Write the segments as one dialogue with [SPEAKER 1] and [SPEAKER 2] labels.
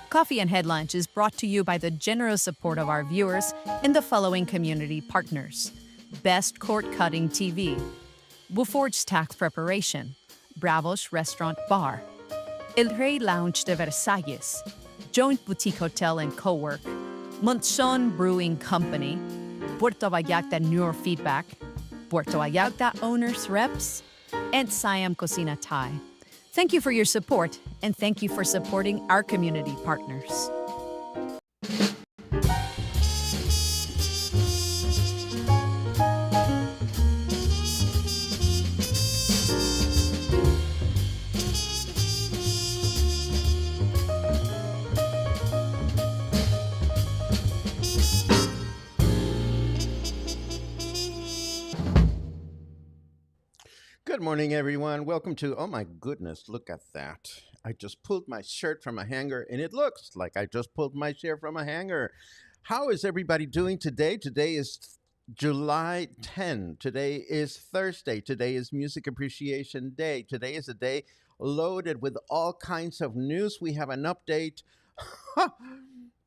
[SPEAKER 1] Coffee and Headlunch is brought to you by the generous support of our viewers and the following community partners: Best Court Cutting TV, Buforge Tax Preparation, Bravos Restaurant Bar, El Rey Lounge de Versalles, Joint Boutique Hotel and Co-work, Montzon Brewing Company, Puerto Vallarta Neurofeedback, Puerto Vallarta Owners Reps, and Siam Cocina Thai. Thank you for your support, and thank you for supporting our community partners.
[SPEAKER 2] Good morning, everyone. Welcome to, oh my goodness, look at that. I just pulled my shirt from a hanger, and it looks like I just pulled my shirt from a hanger. How is everybody doing today? Today is July 10. Today is Thursday. Today is Music Appreciation Day. Today is a day loaded with all kinds of news. We have an update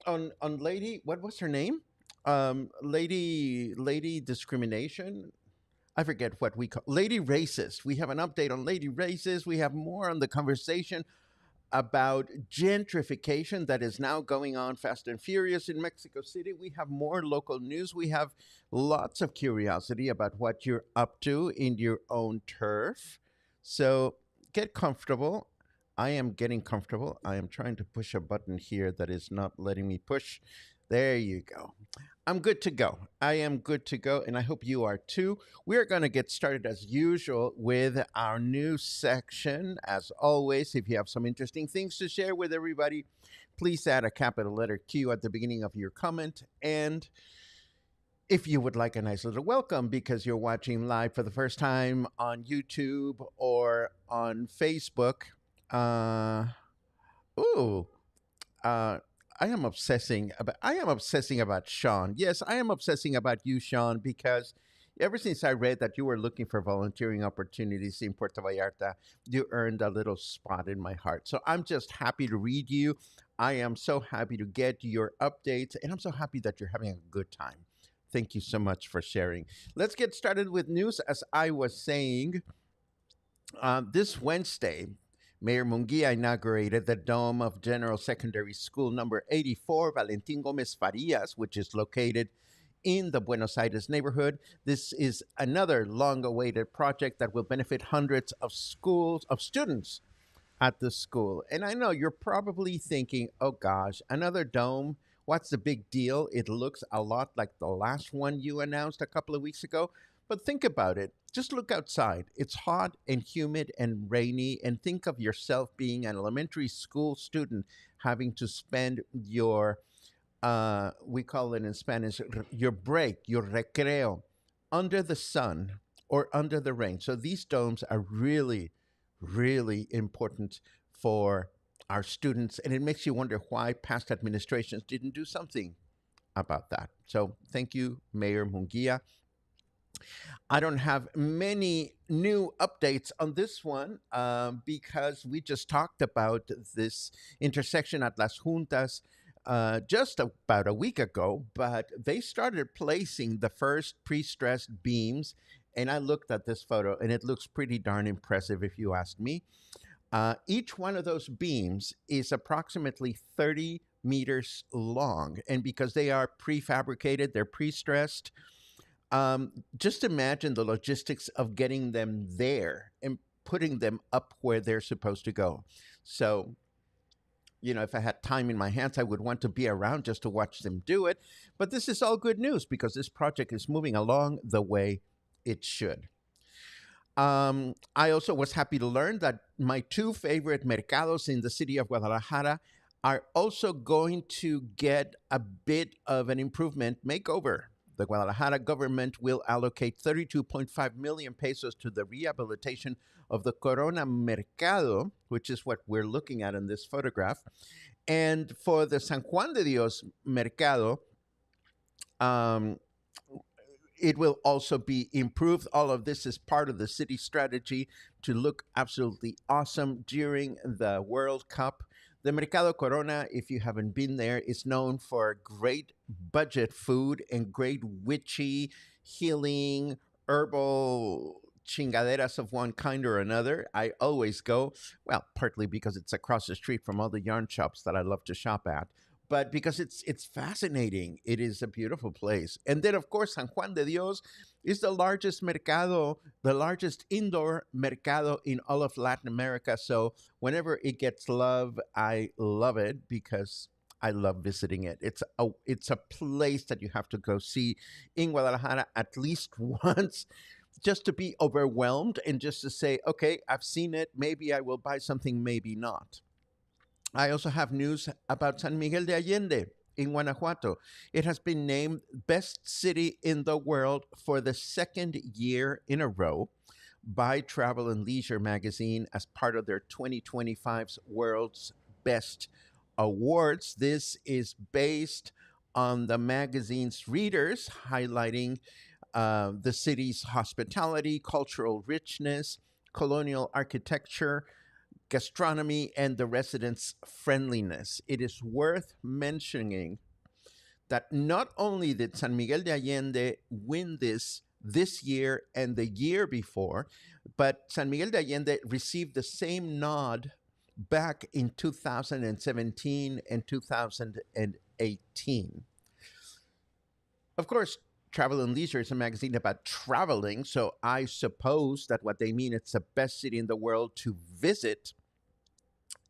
[SPEAKER 2] on Lady, what was her name? Lady Discrimination. I forget what we call Lady Racist. We have an update on Lady Racist. We have more on the conversation about gentrification that is now going on fast and furious in Mexico City. We have more local news. We have lots of curiosity about what you're up to in your own turf. So get comfortable. I am getting comfortable. I am trying to push a button here that is not letting me push. There you go. I'm good to go. I am good to go, and I hope you are too. We're going to get started as usual with our news section. As always, if you have some interesting things to share with everybody, please add a capital letter Q at the beginning of your comment. And if you would like a nice little welcome because you're watching live for the first time on YouTube or on Facebook, I am obsessing about Sean. Yes, I am obsessing about you, Sean, because ever since I read that you were looking for volunteering opportunities in Puerto Vallarta, you earned a little spot in my heart. So I'm just happy to read you. I am so happy to get your updates, and I'm so happy that you're having a good time. Thank you so much for sharing. Let's get started with news. As I was saying, this Wednesday, Mayor Munguía inaugurated the Dome of General Secondary School number 84, Valentin Gomez Farias, which is located in the Buenos Aires neighborhood. This is another long-awaited project that will benefit hundreds of students at the school. And I know you're probably thinking, oh gosh, another dome? What's the big deal? It looks a lot like the last one you announced a couple of weeks ago. But think about it. Just look outside. It's hot and humid and rainy, and think of yourself being an elementary school student having to spend your, we call it in Spanish, your break, your recreo, under the sun or under the rain. So these domes are really, really important for our students, and it makes you wonder why past administrations didn't do something about that. So thank you, Mayor Munguía. I don't have many new updates on this one because we just talked about this intersection at Las Juntas just about a week ago, but they started placing the first pre-stressed beams, and I looked at this photo, and it looks pretty darn impressive if you ask me. Each one of those beams is approximately 30 meters long, and because they are prefabricated, they're pre-stressed. Just imagine the logistics of getting them there and putting them up where they're supposed to go. So, you know, if I had time in my hands, I would want to be around just to watch them do it. But this is all good news because this project is moving along the way it should. I also was happy to learn that my two favorite mercados in the city of Guadalajara are also going to get a bit of an improvement makeover. The Guadalajara government will allocate 32.5 million pesos to the rehabilitation of the Corona Mercado, which is what we're looking at in this photograph. And for the San Juan de Dios Mercado, it will also be improved. All of this is part of the city strategy to look absolutely awesome during the World Cup. The Mercado Corona, if you haven't been there, is known for great budget food and great witchy, healing, herbal chingaderas of one kind or another. I always go, well, partly because it's across the street from all the yarn shops that I love to shop at, but because it's fascinating. It is a beautiful place. And then, of course, San Juan de Dios is the largest mercado, the largest indoor mercado in all of Latin America. So whenever it gets love, I love it because I love visiting it. It's a place that you have to go see in Guadalajara at least once, just to be overwhelmed and just to say, okay, I've seen it. Maybe I will buy something, maybe not. I also have news about San Miguel de Allende in Guanajuato. It has been named best city in the world for the second year in a row by Travel and Leisure magazine as part of their 2025's World's Best Awards. This is based on the magazine's readers highlighting the city's hospitality, cultural richness, colonial architecture, gastronomy, and the residents' friendliness. It is worth mentioning that not only did San Miguel de Allende win this year and the year before, but San Miguel de Allende received the same nod back in 2017 and 2018. Of course, Travel and Leisure is a magazine about traveling, so I suppose that what they mean it's the best city in the world to visit.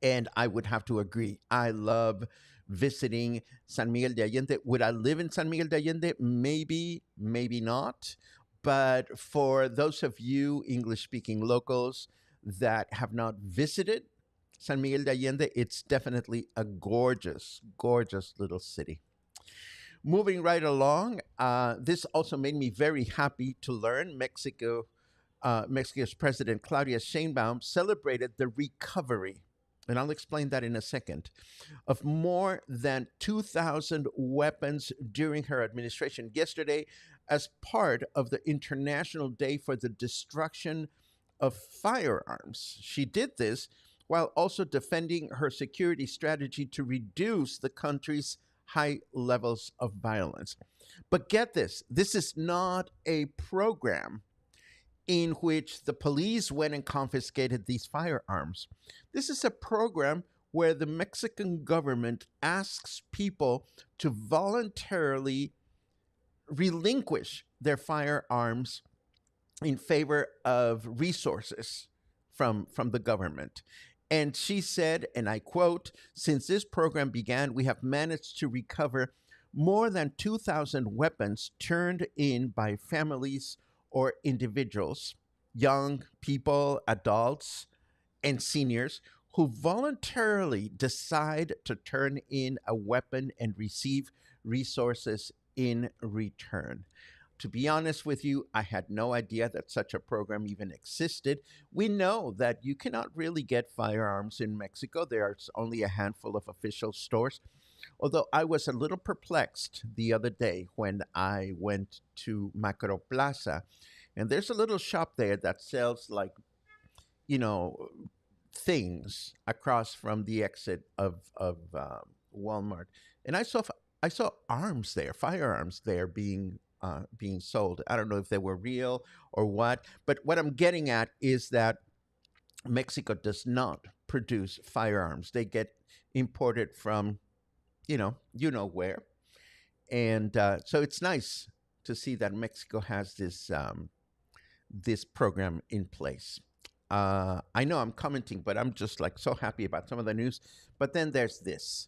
[SPEAKER 2] And I would have to agree. I love visiting San Miguel de Allende. Would I live in San Miguel de Allende? Maybe, maybe not. But for those of you English speaking locals that have not visited San Miguel de Allende, it's definitely a gorgeous, gorgeous little city. Moving right along, this also made me very happy to learn Mexico's President Claudia Sheinbaum celebrated the recovery, and I'll explain that in a second, of more than 2,000 weapons during her administration yesterday as part of the International Day for the Destruction of Firearms. She did this while also defending her security strategy to reduce the country's high levels of violence. But get this is not a program in which the police went and confiscated these firearms. This is a program where the Mexican government asks people to voluntarily relinquish their firearms in favor of resources from the government. And she said, and I quote, since this program began, we have managed to recover more than 2,000 weapons turned in by families or individuals, young people, adults, and seniors who voluntarily decide to turn in a weapon and receive resources in return. To be honest with you, I had no idea that such a program even existed. We know that you cannot really get firearms in Mexico. There's only a handful of official stores. Although I was a little perplexed the other day when I went to Macro Plaza, and there's a little shop there that sells, like, you know, things across from the exit of Walmart, and I saw arms there, firearms there being sold. I don't know if they were real or what, but what I'm getting at is that Mexico does not produce firearms. They get imported from, where, and so it's nice to see that Mexico has this program in place. I know I'm commenting, but I'm just like so happy about some of the news. But then there's this.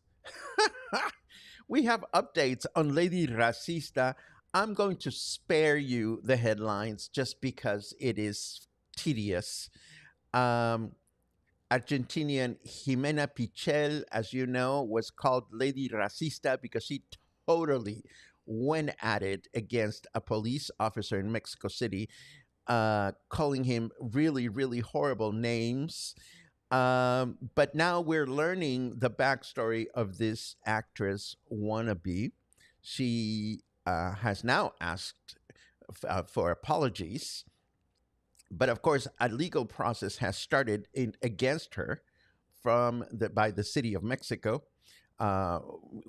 [SPEAKER 2] We have updates on Lady Racista. I'm going to spare you the headlines just because it is tedious. Um, Argentinian Jimena Pichel, as you know, was called Lady Racista because she totally went at it against a police officer in Mexico City, calling him really, really horrible names. But now we're learning the backstory of this actress wannabe. She has now asked for apologies, but of course, a legal process has started against her by the city of Mexico, uh,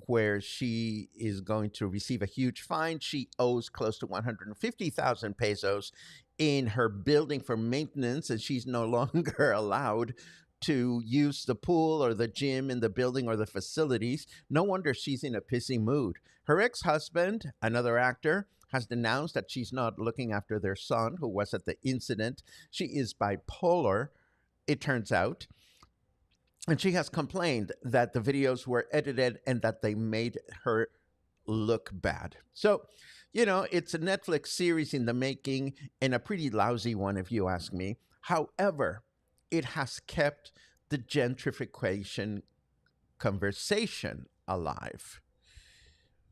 [SPEAKER 2] where she is going to receive a huge fine. She owes close to 150,000 pesos in her building for maintenance, and she's no longer allowed to use the pool or the gym in the building or the facilities. No wonder she's in a pissy mood. Her ex husband, another actor, has denounced that she's not looking after their son, who was at the incident. She is bipolar, it turns out. And she has complained that the videos were edited and that they made her look bad. So, it's a Netflix series in the making and a pretty lousy one, if you ask me. However, it has kept the gentrification conversation alive.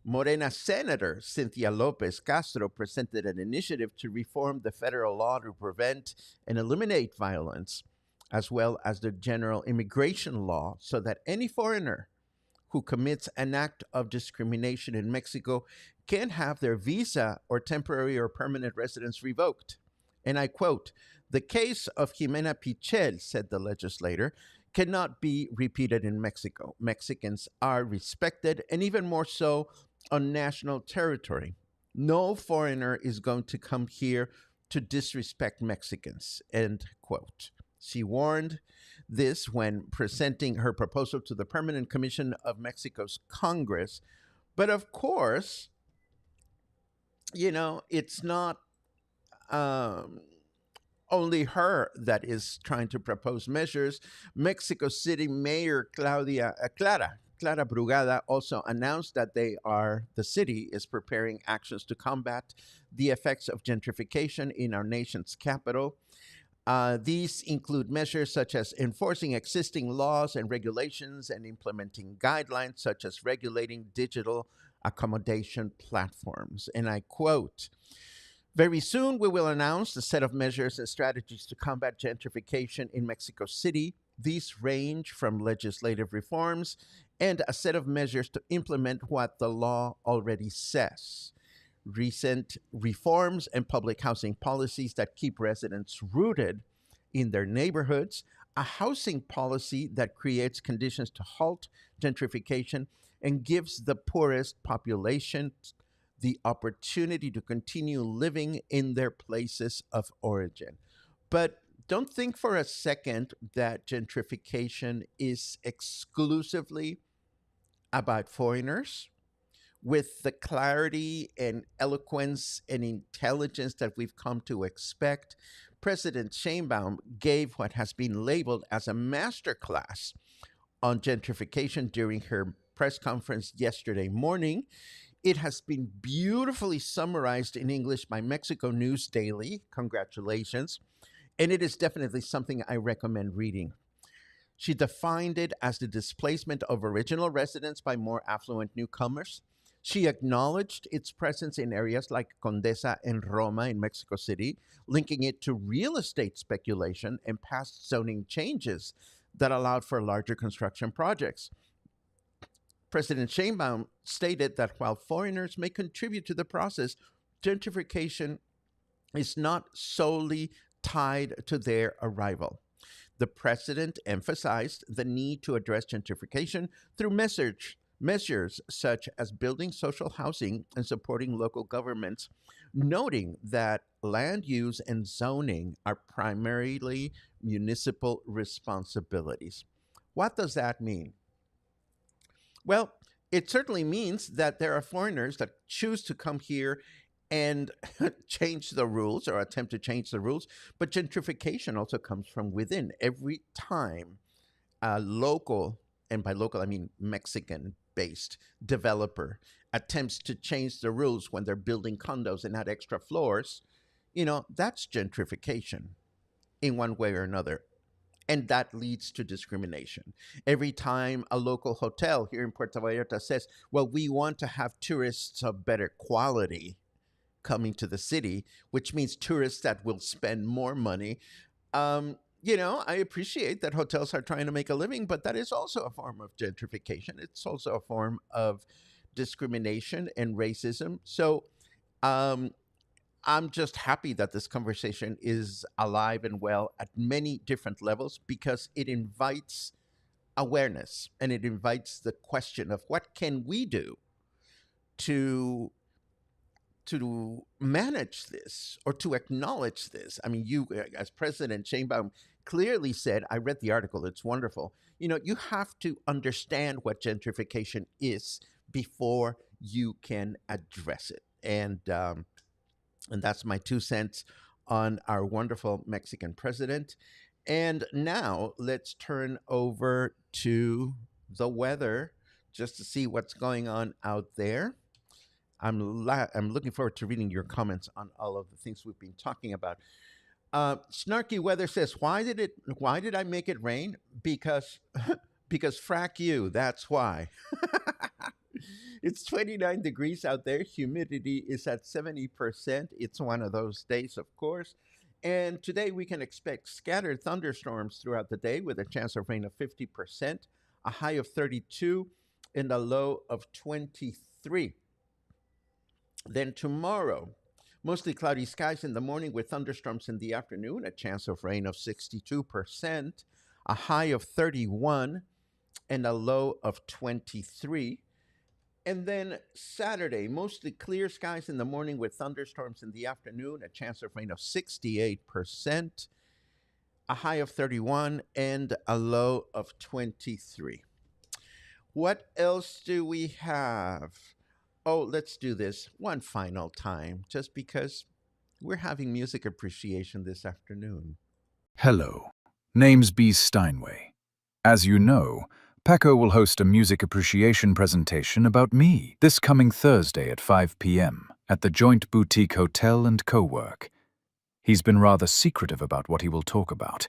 [SPEAKER 2] Morena Senator Cynthia Lopez Castro presented an initiative to reform the federal law to prevent and eliminate violence, as well as the general immigration law, so that any foreigner who commits an act of discrimination in Mexico can have their visa or temporary or permanent residence revoked. And I quote, the case of Jimena Pichel, said the legislator, cannot be repeated in Mexico. Mexicans are respected, and even more so on national territory. No foreigner is going to come here to disrespect Mexicans, end quote. She warned this when presenting her proposal to the Permanent Commission of Mexico's Congress. But of course, it's not um, only her that is trying to propose measures. Mexico City Mayor Clara Brugada also announced that the city is preparing actions to combat the effects of gentrification in our nation's capital. These include measures such as enforcing existing laws and regulations and implementing guidelines such as regulating digital accommodation platforms. And I quote, very soon we will announce a set of measures and strategies to combat gentrification in Mexico City. These range from legislative reforms and a set of measures to implement what the law already says. Recent reforms and public housing policies that keep residents rooted in their neighborhoods, a housing policy that creates conditions to halt gentrification and gives the poorest population the opportunity to continue living in their places of origin. But don't think for a second that gentrification is exclusively about foreigners. With the clarity and eloquence and intelligence that we've come to expect, President Sheinbaum gave what has been labeled as a masterclass on gentrification during her press conference yesterday morning. It has been beautifully summarized in English by Mexico News Daily. Congratulations. And it is definitely something I recommend reading. She defined it as the displacement of original residents by more affluent newcomers. She acknowledged its presence in areas like Condesa and Roma in Mexico City, linking it to real estate speculation and past zoning changes that allowed for larger construction projects. President Sheinbaum stated that while foreigners may contribute to the process, gentrification is not solely tied to their arrival. The president emphasized the need to address gentrification through measures such as building social housing and supporting local governments, noting that land use and zoning are primarily municipal responsibilities. What does that mean? Well, it certainly means that there are foreigners that choose to come here and change the rules or attempt to change the rules, but gentrification also comes from within. Every time a local, and by local I mean Mexican based developer attempts to change the rules when they're building condos and add extra floors, that's gentrification in one way or another. And that leads to discrimination. Every time a local hotel here in Puerto Vallarta says, well, we want to have tourists of better quality coming to the city, which means tourists that will spend more money. I appreciate that hotels are trying to make a living, but that is also a form of gentrification. It's also a form of discrimination and racism. So um, I'm just happy that this conversation is alive and well at many different levels because it invites awareness, and it invites the question of what can we do to manage this or to acknowledge this. I mean, you as President Sheinbaum clearly said, I read the article, it's wonderful. You have to understand what gentrification is before you can address it. And that's my 2 cents on our wonderful Mexican president. And now let's turn over to the weather just to see what's going on out there. I'm looking forward to reading your comments on all of the things we've been talking about. Snarky Weather says, Why did I make it rain? Because because frack you. That's why. It's 29 degrees out there. Humidity is at 70%. It's one of those days, of course. And today we can expect scattered thunderstorms throughout the day with a chance of rain of 50%, a high of 32, and a low of 23. Then tomorrow, mostly cloudy skies in the morning with thunderstorms in the afternoon, a chance of rain of 62%, a high of 31, and a low of 23. And then Saturday, mostly clear skies in the morning with thunderstorms in the afternoon, a chance of rain of 68%, a high of 31, and a low of 23. What else do we have? Oh, let's do this one final time, just because we're having music appreciation this afternoon.
[SPEAKER 3] Hello, name's B. Steinway. As you know, Paco will host a music appreciation presentation about me this coming Thursday at 5 p.m. at the Joint Boutique Hotel and Co-work. He's been rather secretive about what he will talk about.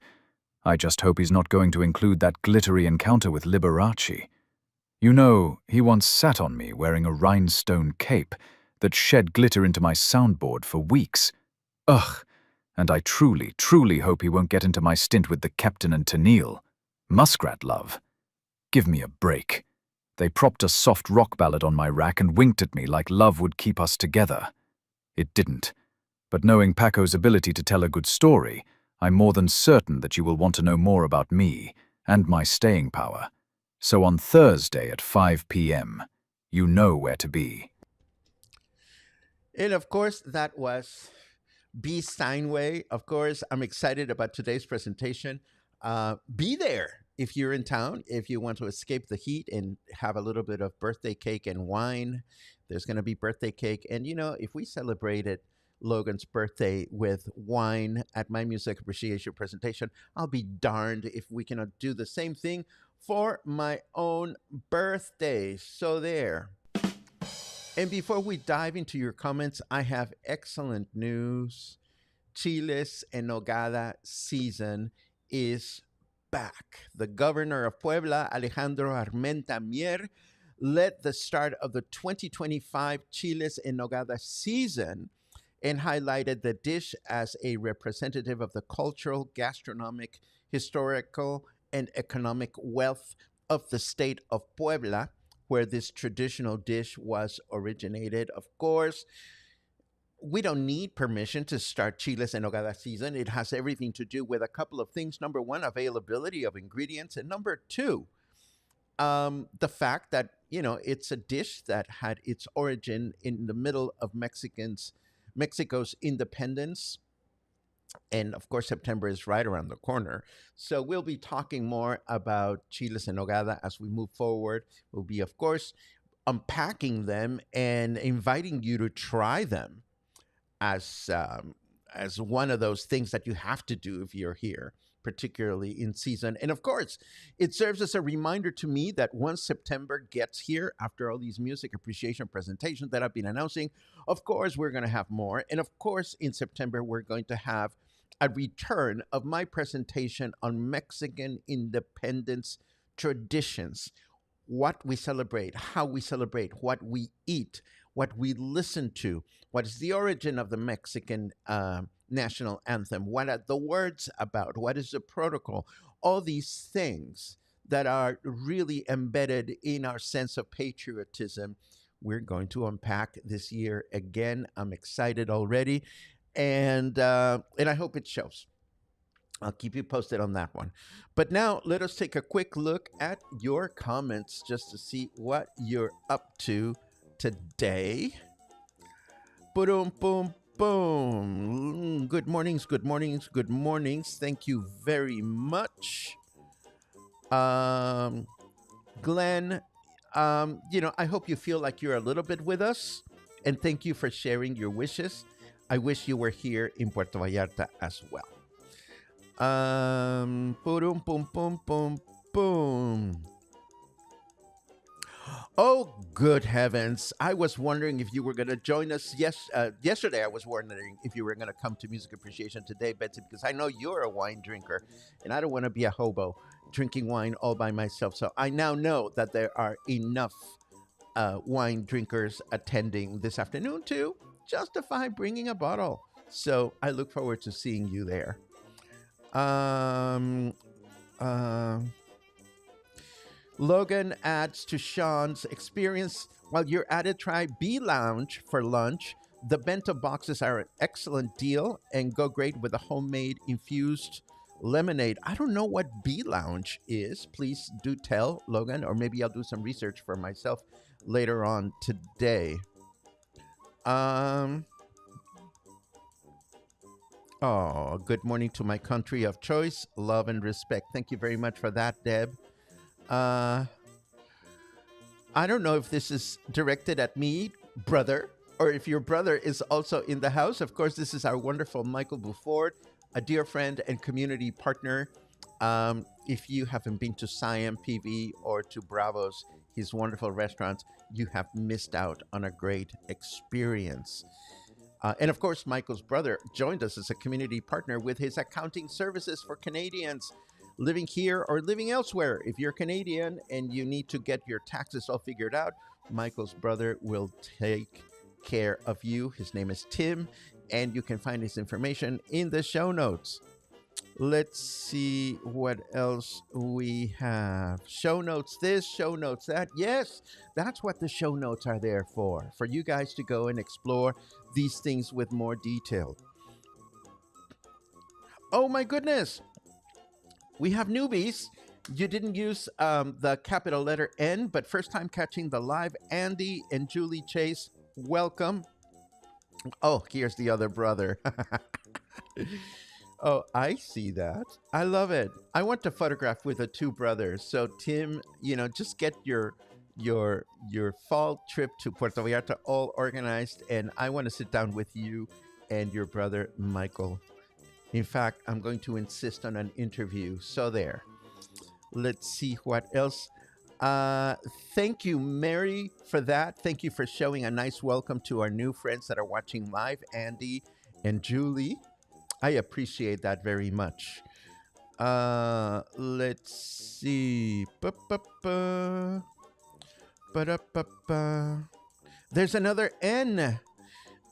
[SPEAKER 3] I just hope he's not going to include that glittery encounter with Liberace. You know, he once sat on me wearing a rhinestone cape that shed glitter into my soundboard for weeks. Ugh, and I truly, truly hope he won't get into my stint with the Captain and Tennille. Muskrat love. Give me a break. They propped a soft rock ballad on my rack and winked at me like love would keep us together. It didn't. But knowing Paco's ability to tell a good story, I'm more than certain that you will want to know more about me and my staying power. So on Thursday at 5 p.m., you know where to be.
[SPEAKER 2] And of course, that was B. Steinway. Of course, I'm excited about today's presentation. Be there if you're in town, if you want to escape the heat and have a little bit of birthday cake and wine. There's going to be birthday cake. And, if we celebrated Logan's birthday with wine at my music appreciation presentation, I'll be darned if we cannot do the same thing for my own birthday. So there. And before we dive into your comments, I have excellent news. Chiles and Nogada season is back. The governor of Puebla, Alejandro Armenta Mier, led the start of the 2025 Chiles and Nogada season and highlighted the dish as a representative of the cultural, gastronomic, historical, and economic wealth of the state of Puebla, where this traditional dish was originated. Of course, we don't need permission to start Chiles en Nogada season. It has everything to do with a couple of things. Number one, availability of ingredients. And number two, the fact that, it's a dish that had its origin in the middle of Mexico's independence. And of course, September is right around the corner. So we'll be talking more about Chiles en Nogada as we move forward. We'll be, of course, unpacking them and inviting you to try them as one of those things that you have to do if you're here, particularly in season. And of course, it serves as a reminder to me that once September gets here, after all these music appreciation presentations that I've been announcing, of course, we're going to have more. And of course, in September, we're going to have a return of my presentation on Mexican independence traditions, what we celebrate, how we celebrate, what we eat, what we listen to, what is the origin of the Mexican national anthem, what are the words about, what is the protocol, all these things that are really embedded in our sense of patriotism. We're going to unpack this year again. I'm excited already, and I hope it shows. I'll keep you posted on that one. But now let us take a quick look at your comments just to see what you're up to today. Boom, boom, boom. Good mornings, good mornings, good mornings. Thank you very much. Glenn, I hope you feel like you're a little bit with us. And thank you for sharing your wishes. I wish you were here in Puerto Vallarta as well. Boom, boom, boom, boom, boom. Oh, good heavens. I was wondering if you were going to join us. Yesterday, I was wondering if you were going to come to Music Appreciation today, Betsy, because I know you're a wine drinker, and I don't want to be a hobo drinking wine all by myself. So I now know that there are enough wine drinkers attending this afternoon to justify bringing a bottle. So I look forward to seeing you there. Logan adds to Sean's experience. While you're at it, try B Lounge for lunch. The bento boxes are an excellent deal and go great with a homemade infused lemonade. I don't know what B Lounge is. Please do tell, Logan, or maybe I'll do some research for myself later on today. Oh, good morning to my country of choice, love and respect. Thank you very much for that, Deb. I don't know if this is directed at me, brother, or if your brother is also in the house. Of course, this is our wonderful Michael Buford, a dear friend and community partner. If you haven't been to Siam PV or to Bravo's, his wonderful restaurants, you have missed out on a great experience. And of course, Michael's brother joined us as a community partner with his accounting services for Canadians living here or living elsewhere. If you're Canadian and you need to get your taxes all figured out, Michael's brother will take care of you. His name is Tim, and you can find his information in the show notes. Let's see what else we have. Show notes this, show notes that. Yes, that's what the show notes are there for you guys to go and explore these things with more detail. Oh my goodness. We have newbies. You didn't use the capital letter N, but first time catching the live. Andy and Julie Chase, welcome. Oh, here's the other brother. Oh, I see that. I love it. I want to photograph with the two brothers. So Tim, just get your fall trip to Puerto Vallarta all organized, and I want to sit down with you and your brother Michael. In fact, I'm going to insist on an interview. So there. Let's see what else. Thank you, Mary, for that. Thank you for showing a nice welcome to our new friends that are watching live, Andy and Julie. I appreciate that very much. Let's see. There's another N.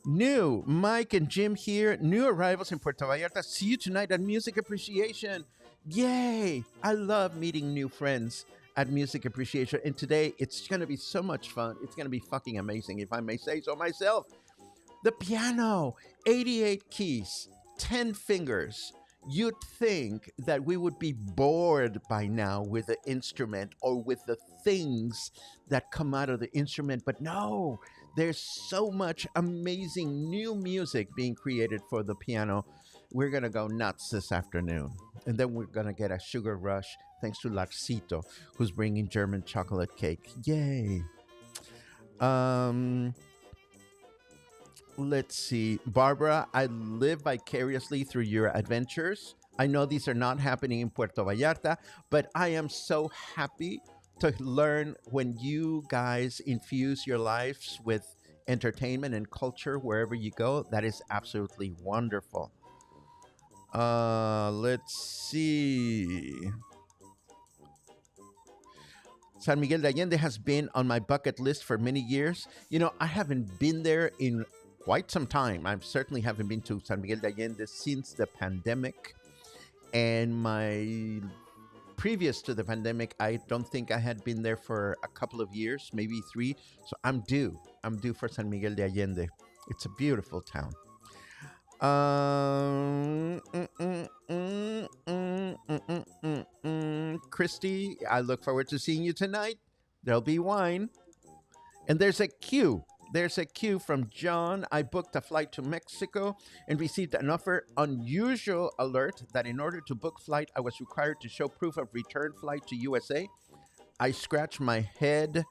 [SPEAKER 2] New. Mike and Jim here. New arrivals in Puerto Vallarta. See you tonight at Music Appreciation. Yay! I love meeting new friends at Music Appreciation. And today, it's going to be so much fun. It's going to be fucking amazing, if I may say so myself. The piano. 88 keys. 10 fingers. You'd think that we would be bored by now with the instrument or with the things that come out of the instrument, but no, there's so much amazing new music being created for the piano. We're going to go nuts this afternoon, and then we're going to get a sugar rush thanks to Larcito, who's bringing German chocolate cake. Yay. Let's see. Barbara, I live vicariously through your adventures. I know these are not happening in Puerto Vallarta, but I am so happy to learn when you guys infuse your lives with entertainment and culture wherever you go. That is absolutely wonderful. Let's see. San Miguel de Allende has been on my bucket list for many years. I haven't been there in quite some time. I certainly haven't been to San Miguel de Allende since the pandemic. And previous to the pandemic, I don't think I had been there for a couple of years, maybe 3. So I'm due for San Miguel de Allende. It's a beautiful town. Christy, I look forward to seeing you tonight. There'll be wine. And there's a queue. There's a queue from John. I booked a flight to Mexico and received an offer unusual alert that in order to book flight, I was required to show proof of return flight to USA. I scratch my head,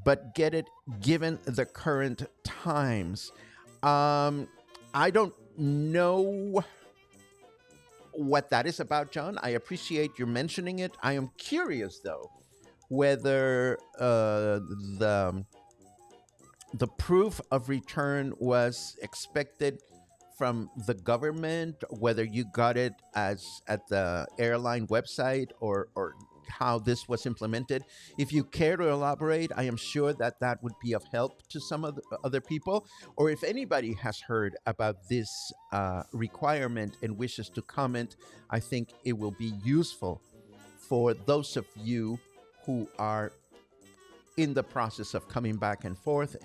[SPEAKER 2] but get it given the current times. I don't know what that is about, John. I appreciate your mentioning it. I am curious, though, whether the proof of return was expected from the government, whether you got it as at the airline website or how this was implemented. If you care to elaborate, I am sure that that would be of help to some of the other people. Or if anybody has heard about this requirement and wishes to comment, I think it will be useful for those of you who are in the process of coming back and forth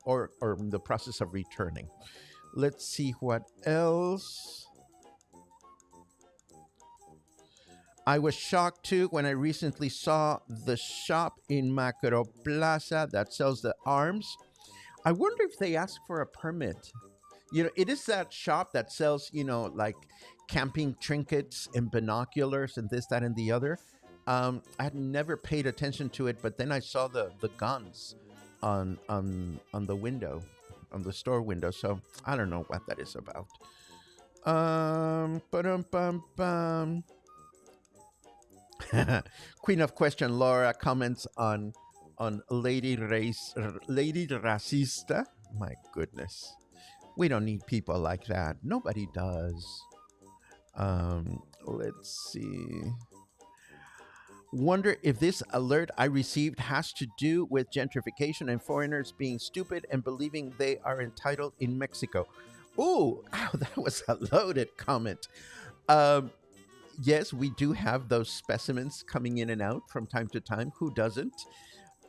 [SPEAKER 2] or in the process of returning. Let's see what else. I was shocked too when I recently saw the shop in Macro Plaza that sells the arms. I wonder if they ask for a permit. You know, it is that shop that sells, you know, like camping trinkets and binoculars and this, that, and the other. I had never paid attention to it, but then I saw the guns on the window, on the store window. So I don't know what that is about. Ba-dum-bum-bum. Queen of Question Laura comments on Lady Racista. My goodness, we don't need people like that. Nobody does. Let's see. Wonder if this alert I received has to do with gentrification and foreigners being stupid and believing they are entitled in Mexico. Ooh, that was a loaded comment. Yes, we do have those specimens coming in and out from time to time. Who doesn't?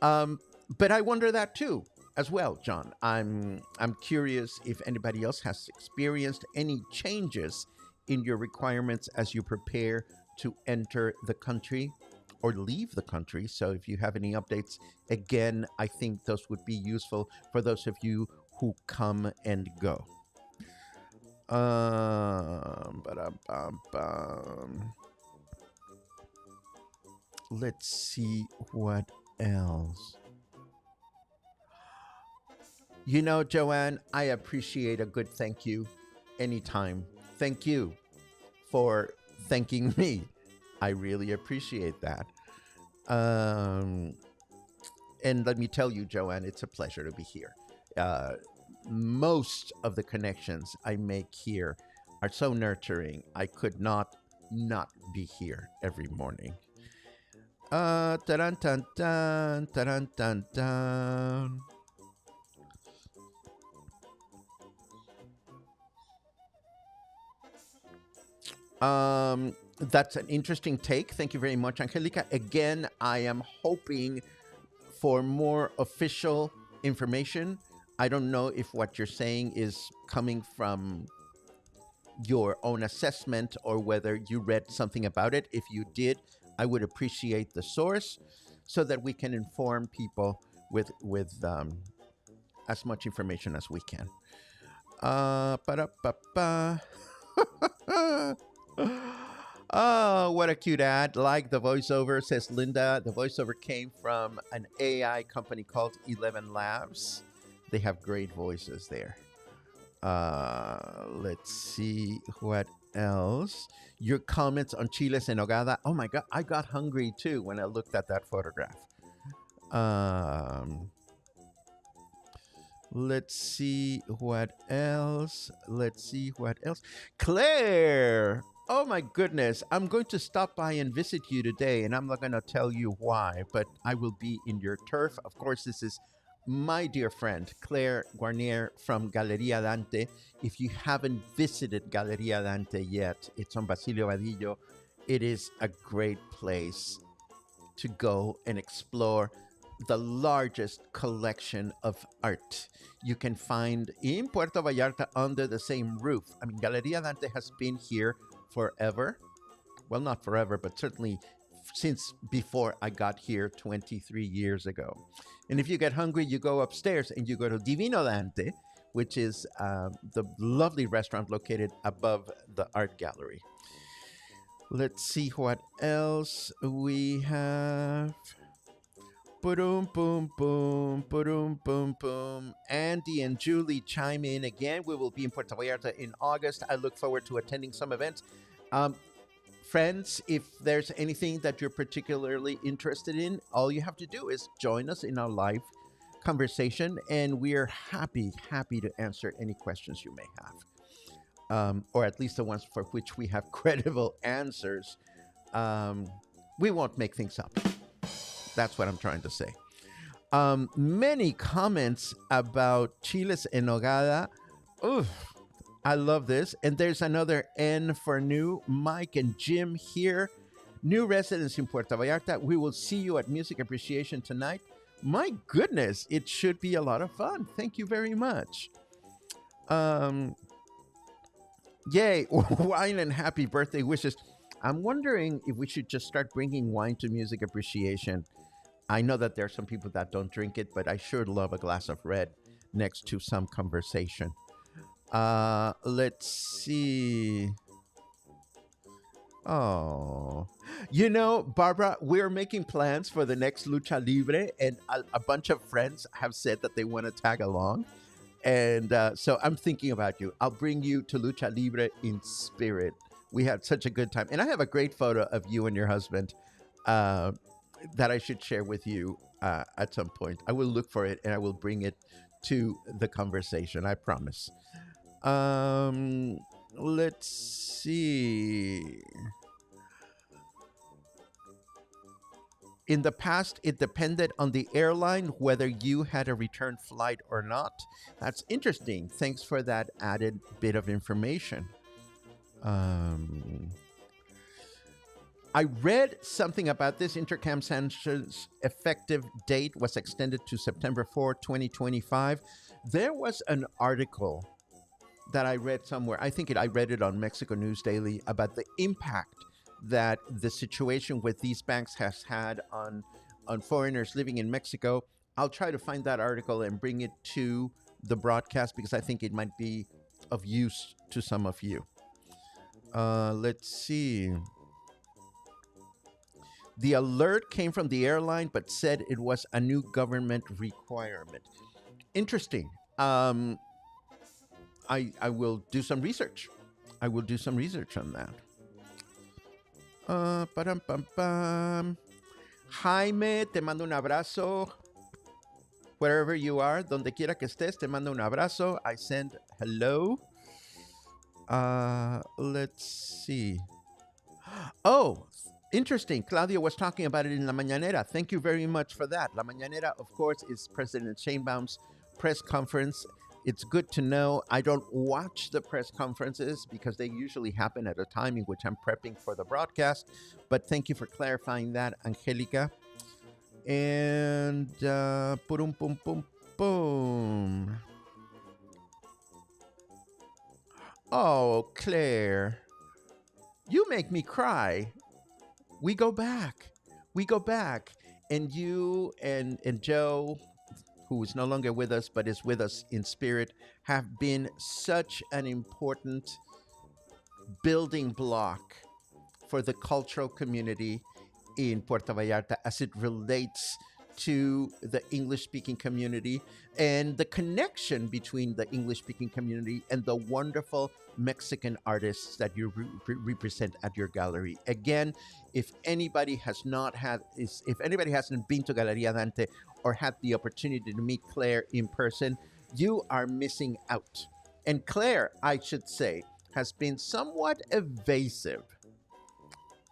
[SPEAKER 2] But I wonder that too, as well, John. I'm curious if anybody else has experienced any changes in your requirements as you prepare to enter the country or leave the country. So if you have any updates, again, I think those would be useful for those of you who come and go. Let's see what else. You know, Joanne, I appreciate a good thank you anytime. Thank you for thanking me. I really appreciate that. And let me tell you, Joanne, it's a pleasure to be here. Most of the connections I make here are so nurturing. I could not be here every morning. Ta-dun-dun-dun, ta-dun-dun-dun. That's an interesting take. Thank you very much, Angelica. Again, I am hoping for more official information. I don't know if what you're saying is coming from your own assessment or whether you read something about it. If you did, I would appreciate the source so that we can inform people with as much information as we can. Ba-da-ba-ba. Oh, what a cute ad. Like the voiceover, says Linda. The voiceover came from an AI company called 11 Labs. They have great voices there. Let's see what else. Your comments on Chiles and Nogada. Oh my God, I got hungry too when I looked at that photograph. Let's see what else. Claire! Oh my goodness, I'm going to stop by and visit you today, and I'm not going to tell you why, but I will be in your turf. Of course, this is my dear friend, Claire Guarnier from Galeria Dante. If you haven't visited Galeria Dante yet, it's on Basilio Vadillo. It is a great place to go and explore the largest collection of art you can find in Puerto Vallarta under the same roof. I mean, Galeria Dante has been here forever. Well, not forever, but certainly since before I got here 23 years ago. And if you get hungry, you go upstairs and you go to Divino Dante, which is the lovely restaurant located above the art gallery. Let's see what else we have. Boom, boom, boom, boom, boom, boom. Andy and Julie chime in again. We will be in Puerto Vallarta in August. I look forward to attending some events. Friends, if there's anything that you're particularly interested in, all you have to do is join us in our live conversation, and we are happy to answer any questions you may have, or at least the ones for which we have credible answers. We won't make things up. That's what I'm trying to say. Many comments about Chiles and Nogada. Oof, I love this. And there's another N for new. Mike and Jim here. New residents in Puerto Vallarta. We will see you at Music Appreciation tonight. My goodness, it should be a lot of fun. Thank you very much. Yay, wine and happy birthday wishes. I'm wondering if we should just start bringing wine to Music Appreciation. I know that there are some people that don't drink it, but I sure love a glass of red next to some conversation. Let's see. Oh, you know, Barbara, we're making plans for the next Lucha Libre, and a bunch of friends have said that they want to tag along. And so I'm thinking about you. I'll bring you to Lucha Libre in spirit. We had such a good time. And I have a great photo of you and your husband that I should share with you at some point. I will look for it and I will bring it to the conversation. I promise. Let's see. In the past, it depended on the airline whether you had a return flight or not. That's interesting. Thanks for that added bit of information. I read something about this. Intercam sanctions effective date was extended to September 4, 2025. There was an article that I read somewhere. I read it on Mexico News Daily about the impact that the situation with these banks has had on foreigners living in Mexico. I'll try to find that article and bring it to the broadcast because I think it might be of use to some of you. Let's see. The alert came from the airline, but said it was a new government requirement. Interesting. I will do some research. I will do some research on that. Jaime, te mando un abrazo. Wherever you are, donde quiera que estés, te mando un abrazo. I send hello. Let's see. Oh, interesting. Claudia was talking about it in La Mañanera. Thank you very much for that. La Mañanera, of course, is President Sheinbaum's press conference. It's good to know. I don't watch the press conferences because they usually happen at a time in which I'm prepping for the broadcast. But thank you for clarifying that, Angelica. And boom, boom, boom, boom. Oh, Claire, you make me cry. We go back. And you and Joe, who is no longer with us, but is with us in spirit, have been such an important building block for the cultural community in Puerto Vallarta as it relates to the English-speaking community and the connection between the English-speaking community and the wonderful Mexican artists that you represent at your gallery. Again, if anybody hasn't been to Galeria Dante or had the opportunity to meet Claire in person, you are missing out. And Claire, I should say, has been somewhat evasive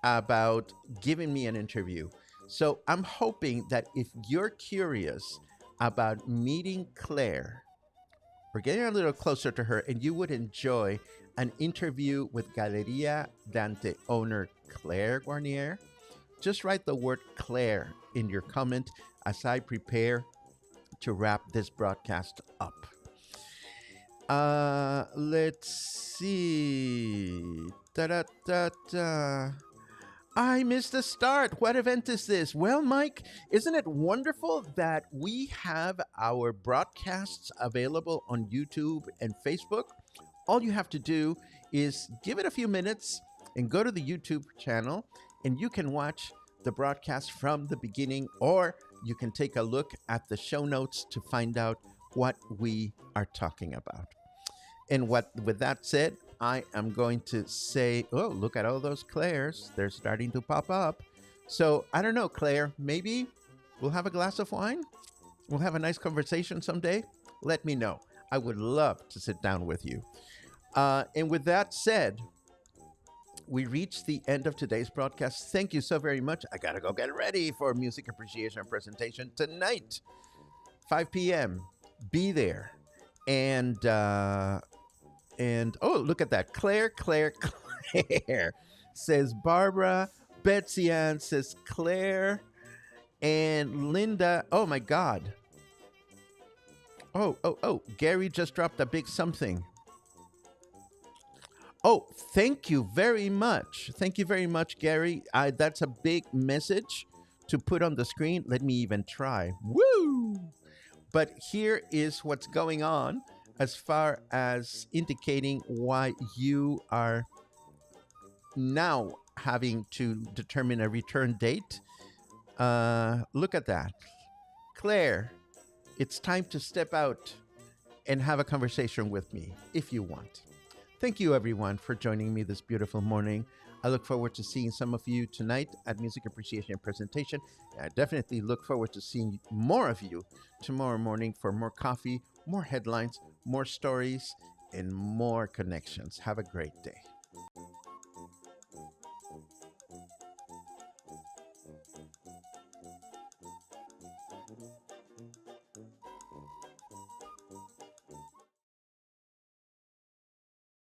[SPEAKER 2] about giving me an interview. So I'm hoping that if you're curious about meeting Claire or getting a little closer to her and you would enjoy an interview with Galeria Dante owner Claire Guarnier, just write the word Claire in your comment as I prepare to wrap this broadcast up. Let's see. Da-da-da-da. I missed the start. What event is this? Well, Mike, isn't it wonderful that we have our broadcasts available on YouTube and Facebook? All you have to do is give it a few minutes and go to the YouTube channel, and you can watch the broadcast from the beginning, or you can take a look at the show notes to find out what we are talking about. And with that said, I am going to say, oh, look at all those Claires. They're starting to pop up. So I don't know, Claire, maybe we'll have a glass of wine. We'll have a nice conversation someday. Let me know. I would love to sit down with you. And with that said, we reached the end of today's broadcast. Thank you so very much. I got to go get ready for music appreciation presentation tonight, 5 p.m. Be there. And oh, look at that. Claire says Barbara. Betsy Ann says Claire. And Linda, oh my God. Oh, Gary just dropped a big something. Oh, thank you very much. Thank you very much, Gary. That's a big message to put on the screen. Let me even try. Woo! But here is what's going on as far as indicating why you are now having to determine a return date. Look at that. Claire, it's time to step out and have a conversation with me if you want. Thank you, everyone, for joining me this beautiful morning. I look forward to seeing some of you tonight at Music Appreciation Presentation. I definitely look forward to seeing more of you tomorrow morning for more coffee, more headlines, more stories, and more connections. Have a great day.